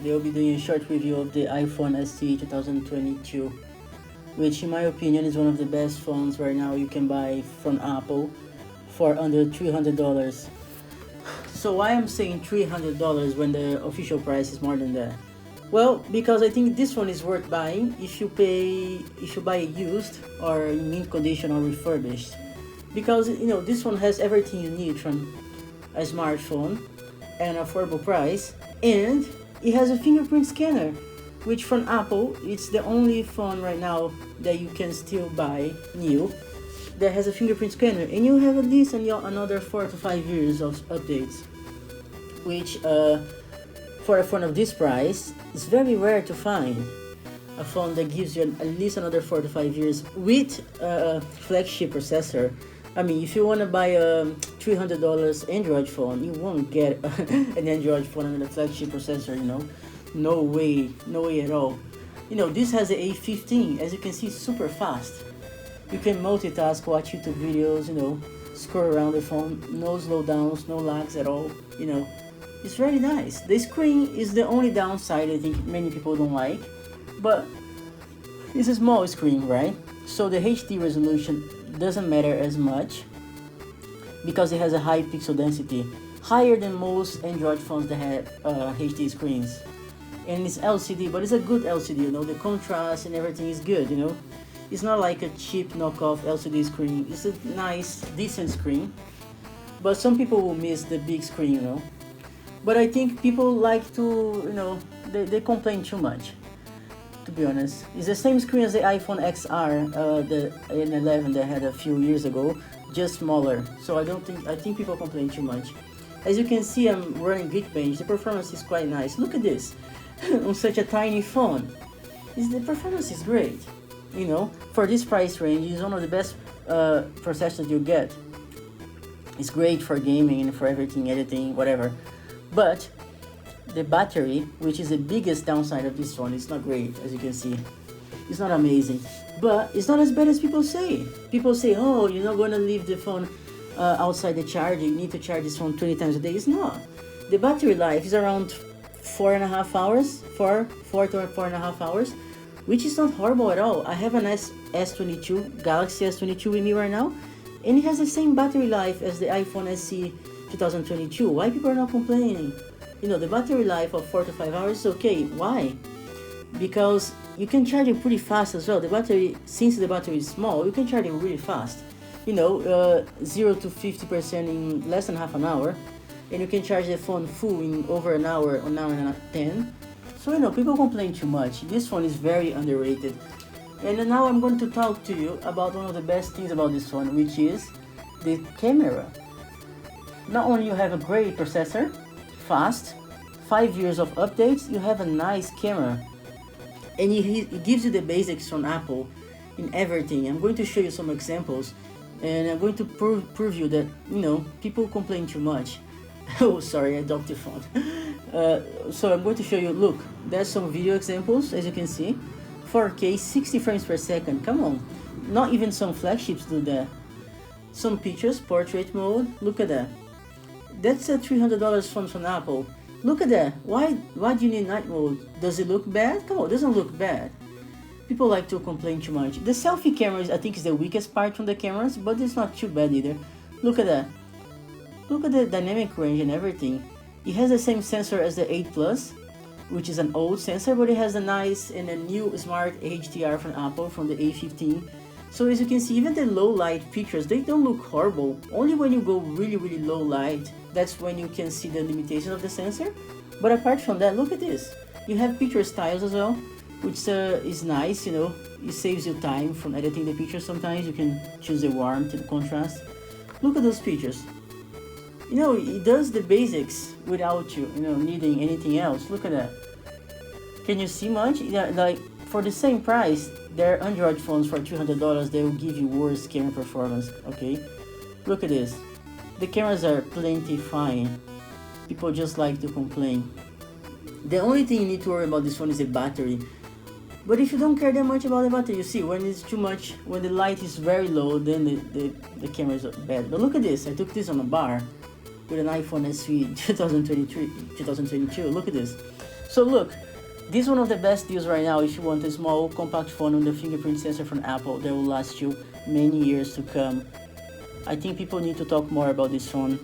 today I'll be doing a short review of the iPhone SE 2022, which in my opinion is one of the best phones right now you can buy from Apple for under $300. So why I'm saying $300 when the official price is more than that? Well, because I think this one is worth buying if you buy it used or in mint condition or refurbished. Because this one has everything you need from a smartphone and affordable price, and it has a fingerprint scanner, which from Apple it's the only phone right now that you can still buy new that has a fingerprint scanner, and you have at least another 4 to 5 years of updates, which for a phone of this price is very rare to find. A phone that gives you at least another 4 to 5 years with a flagship processor. I mean, if you want to buy a $300 Android phone, you won't get an Android phone with a flagship processor, No way at all. This has the A15, as you can see, super fast. You can multitask, watch YouTube videos, scroll around the phone, no slowdowns, no lags at all, It's very nice. The screen is the only downside I think many people don't like, but it's a small screen, right? So the HD resolution doesn't matter as much because it has a high pixel density, higher than most Android phones that have HD screens. And it's LCD, but it's a good LCD, the contrast and everything is good, It's not like a cheap knockoff LCD screen. It's a nice, decent screen, but some people will miss the big screen, But I think people like to, they complain too much, to be honest. It's the same screen as the iPhone XR, the N11 that I had a few years ago, just smaller. So I think people complain too much. As you can see, I'm running Geekbench. The performance is quite nice. Look at this, on such a tiny phone. The performance is great, For this price range, it's one of the best processors you get. It's great for gaming and for everything, editing, whatever. But the battery, which is the biggest downside of this phone, is not great, as you can see. It's not amazing, but it's not as bad as people say. People say, oh, you're not going to leave the phone outside the charger, you need to charge this phone 20 times a day. It's not. The battery life is around 4.5 hours, 4 to 4.5 hours, which is not horrible at all. I have an S22, Galaxy S22 with me right now, and it has the same battery life as the iPhone SE 2022. Why people are not complaining? The battery life of 4 to 5 hours is okay. Why? Because you can charge it pretty fast as well. Since the battery is small, you can charge it really fast. 0 to 50% in less than half an hour, and you can charge the phone full in over an hour, an hour and 10. So people complain too much. This phone is very underrated. And now I'm going to talk to you about one of the best things about this phone, which is the camera. Not only you have a great processor, fast, 5 years of updates, you have a nice camera, and it gives you the basics from Apple in everything. I'm going to show you some examples, and I'm going to prove you that people complain too much. Oh, sorry, I dropped the phone. So I'm going to show you. Look, there's some video examples, as you can see, 4K, 60 frames per second. Come on, not even some flagships do that. Some pictures, portrait mode. Look at that. That's a $300 phone from Apple. Look at that. Why do you need night mode? Does it look bad? Come on, it doesn't look bad. People like to complain too much. The selfie camera I think is the weakest part from the cameras, but it's not too bad either. Look at that. Look at the dynamic range and everything. It has the same sensor as the 8 Plus, which is an old sensor, but it has a nice and a new smart HDR from Apple from the A15. So as you can see, even the low light pictures, they don't look horrible. Only when you go really, really low light, that's when you can see the limitation of the sensor. But apart from that, look at this. You have picture styles as well, which is nice, It saves you time from editing the pictures sometimes. You can choose the warmth and contrast. Look at those pictures. It does the basics without you, needing anything else. Look at that. Can you see much? Yeah, like for the same price, there are Android phones for $200. They will give you worse camera performance. Okay, look at this. The cameras are plenty fine. People just like to complain. The only thing you need to worry about this phone is the battery. But if you don't care that much about the battery, you see, when it's too much, when the light is very low, then the camera is bad. But look at this. I took this on a bar. with an iPhone SE 2022. Look at this. So look, this is one of the best deals right now if you want a small compact phone with a fingerprint sensor from Apple that will last you many years to come. I think people need to talk more about this phone.